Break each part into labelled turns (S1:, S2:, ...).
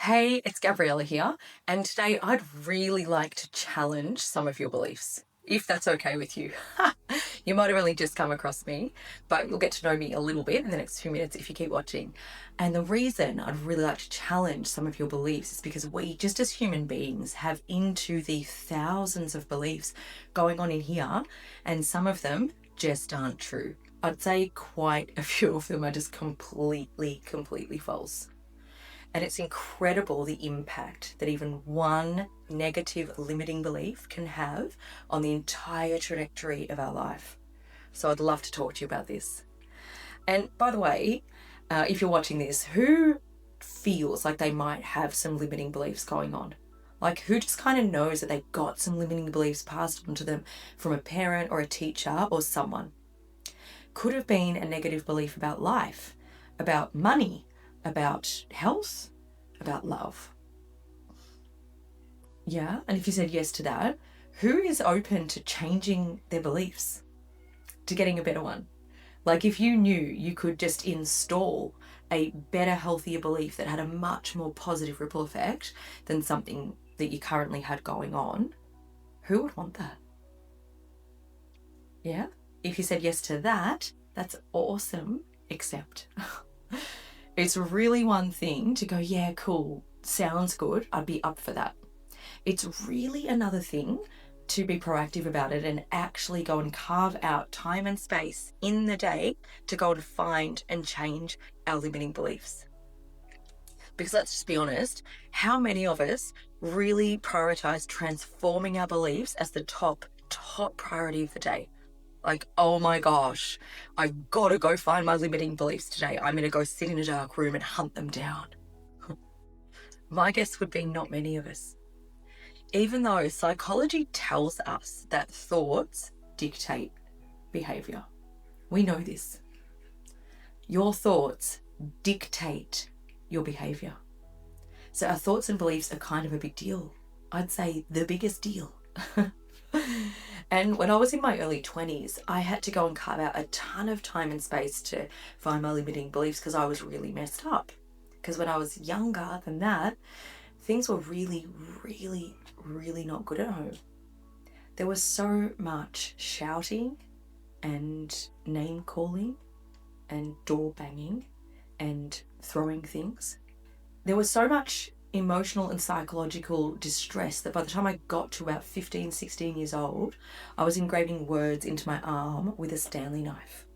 S1: Hey, it's Gabriella here, and today I'd really like to challenge some of your beliefs, if that's okay with you. You might have only just come across me, but you'll get to know me a little bit in the next few minutes if you keep watching. And the reason I'd really like to challenge some of your beliefs is because we, just as human beings, have into the thousands of beliefs going on in here, and some of them just aren't true. I'd say quite a few of them are just completely false. And it's incredible the impact that even one negative limiting belief can have on the entire trajectory of our life. So I'd love to talk to you about this. And by the way, if you're watching this, who feels like they might have some limiting beliefs going on? Like, who just kind of knows that they've got some limiting beliefs passed on to them from a parent or a teacher or someone? Could have been a negative belief about life, about money, about health, about love. Yeah, and if you said yes to that, who is open to changing their beliefs, to getting a better one? Like, if you knew you could just install a better, healthier belief that had a much more positive ripple effect than something that you currently had going on, who would want that? Yeah, if you said yes to that, that's awesome, except it's really one thing to go, yeah, cool, sounds good, I'd be up for that. It's really another thing to be proactive about it and actually go and carve out time and space in the day to go and find and change our limiting beliefs. Because let's just be honest, how many of us really prioritize transforming our beliefs as the top priority of the day? Like, oh my gosh, I've got to go find my limiting beliefs today. I'm going to go sit in a dark room and hunt them down. My guess would be not many of us. Even though psychology tells us that thoughts dictate behavior. We know this. Your thoughts dictate your behavior. So our thoughts and beliefs are kind of a big deal. I'd say the biggest deal. And when I was in my early 20s, I had to go and carve out a ton of time and space to find my limiting beliefs because I was really messed up. Because when I was younger than that, things were really not good at home. There was so much shouting and name calling and door banging and throwing things. There was so much emotional and psychological distress that by the time I got to about 15, 16 years old, I was engraving words into my arm with a Stanley knife.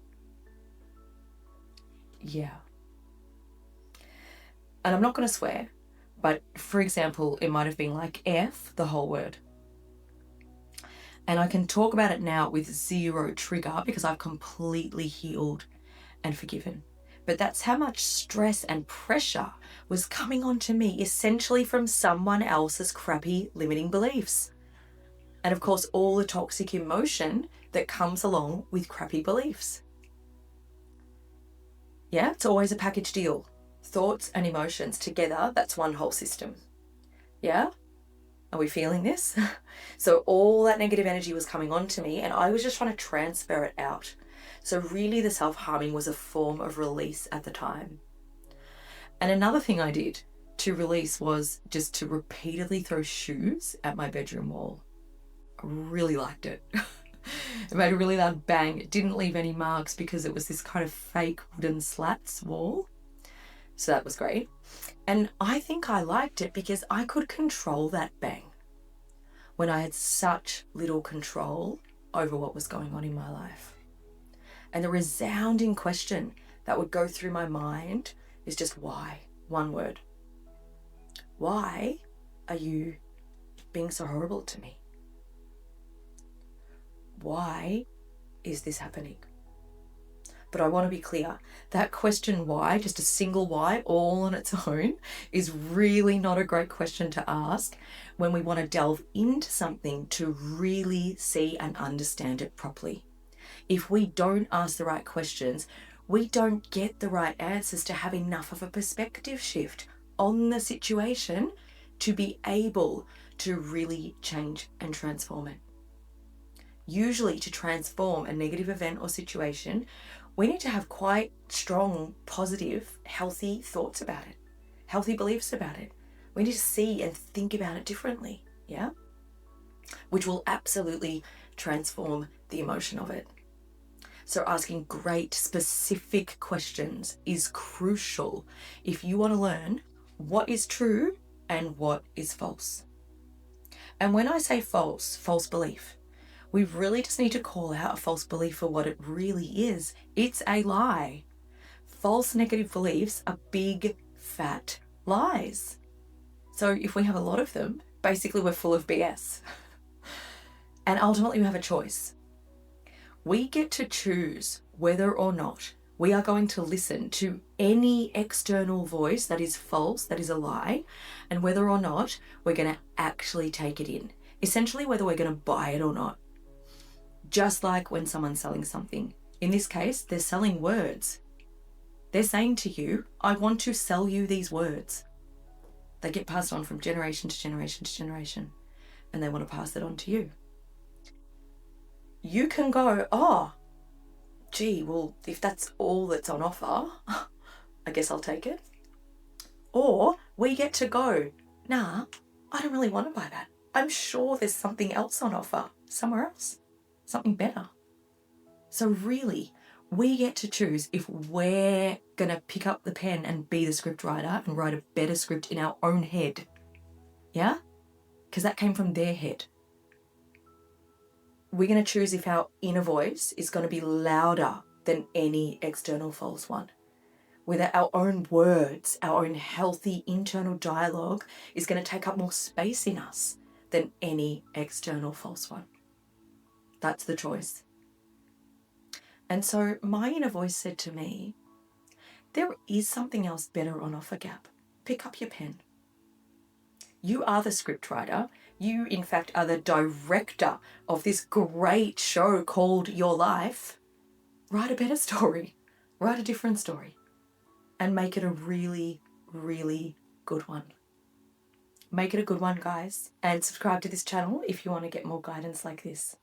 S1: Yeah. And I'm not going to swear, but for example, it might have been like F, the whole word. And I can talk about it now with zero trigger because I've completely healed and forgiven. But that's how much stress and pressure was coming onto me, essentially from someone else's crappy limiting beliefs. And of course, all the toxic emotion that comes along with crappy beliefs. Yeah, it's always a package deal. Thoughts and emotions together, that's one whole system. Yeah? Are we feeling this? So all that negative energy was coming onto me and I was just trying to transfer it out. So really the self-harming was a form of release at the time. And another thing I did to release was just to repeatedly throw shoes at my bedroom wall. I really liked it. It made a really loud bang. It didn't leave any marks because it was this kind of fake wooden slats wall. So that was great. And I think I liked it because I could control that bang when I had such little control over what was going on in my life. And the resounding question that would go through my mind is just why? One word. Why are you being so horrible to me? Why is this happening? But I want to be clear, that question why, just a single why, all on its own, is really not a great question to ask when we want to delve into something to really see and understand it properly. If we don't ask the right questions, we don't get the right answers to have enough of a perspective shift on the situation to be able to really change and transform it. Usually to transform a negative event or situation, we need to have quite strong, positive, healthy thoughts about it, healthy beliefs about it. We need to see and think about it differently, yeah? Which will absolutely transform the emotion of it. So asking great specific questions is crucial if you want to learn what is true and what is false. And when I say false belief, we really just need to call out a false belief for what it really is. It's a lie. False negative beliefs are big, fat lies. So if we have a lot of them, basically we're full of BS. And ultimately we have a choice. We get to choose whether or not we are going to listen to any external voice that is false, that is a lie, and whether or not we're going to actually take it in. Essentially, whether we're going to buy it or not. Just like when someone's selling something. In this case, they're selling words. They're saying to you, I want to sell you these words. They get passed on from generation to generation to generation, and they want to pass it on to you. You can go, oh, gee, well, if that's all that's on offer, I guess I'll take it. Or we get to go, nah, I don't really want to buy that. I'm sure there's something else on offer somewhere else, something better. So really, we get to choose if we're going to pick up the pen and be the script writer and write a better script in our own head. Yeah? Because that came from their head. We're going to choose if our inner voice is going to be louder than any external false one. Whether our own words, our own healthy internal dialogue is going to take up more space in us than any external false one. That's the choice. And so my inner voice said to me, there is something else better on offer, Gab. Pick up your pen. You are the script writer. You, in fact, are the director of this great show called Your Life. Write a better story. Write a different story. And make it a really, really good one. Make it a good one, guys. And subscribe to this channel if you want to get more guidance like this.